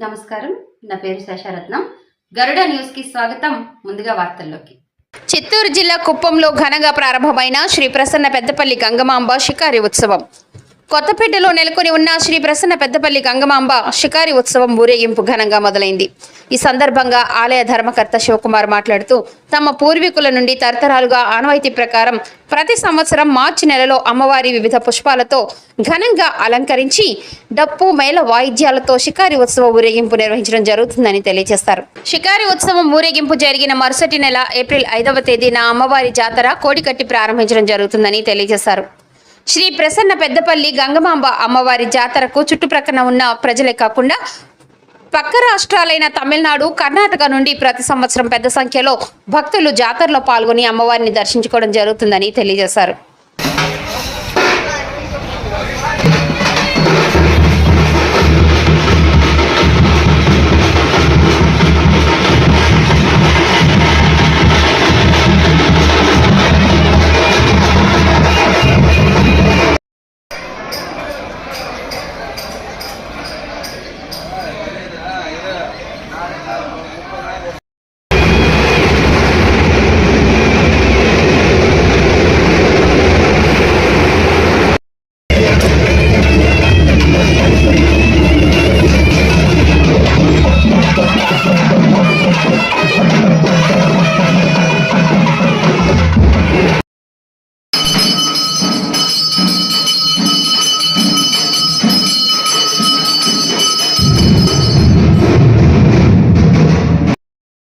నమస్కారం. నా పేరు శేషరత్నం. గరుడ న్యూస్ కి స్వాగతం. ముందుగా వార్తల్లోకి. చిత్తూరు జిల్లా కుప్పంలో ఘనంగా ప్రారంభమైన శ్రీ ప్రసన్న పెద్దపల్లి గంగమాంబ షికారి ఉత్సవం. కొత్తపేటలో నెలకొని ఉన్న శ్రీ ప్రసన్న పెద్దపల్లి గంగమాంబ షికారి ఉత్సవం ఊరేగింపు ఘనంగా మొదలైంది. ఈ సందర్భంగా ఆలయ ధర్మకర్త శివకుమార్ మాట్లాడుతూ, తమ పూర్వీకుల నుండి తరతరాలుగా ఆనవాయితీ ప్రకారం ప్రతి సంవత్సరం మార్చి నెలలో అమ్మవారి వివిధ పుష్పాలతో ఘనంగా అలంకరించి డప్పు మేళ వాయిద్యాలతో షికారి ఉత్సవ ఊరేగింపు నిర్వహించడం జరుగుతుందని తెలియజేస్తారు. షికారి ఉత్సవం ఊరేగింపు జరిగిన మరుసటి నెల ఏప్రిల్ 5వ తేదీన అమ్మవారి జాతర కోడికట్టి ప్రారంభించడం జరుగుతుందని తెలియజేశారు. శ్రీ ప్రసన్న పెద్దపల్లి గంగమాంబ అమ్మవారి జాతరకు చుట్టుప్రక్కన ఉన్న ప్రజలే కాకుండా పక్క రాష్ట్రాలైన తమిళనాడు, కర్ణాటక నుండి ప్రతి సంవత్సరం పెద్ద సంఖ్యలో భక్తులు జాతరలో పాల్గొని అమ్మవారిని దర్శించుకోవడం జరుగుతుందని తెలియజేశారు.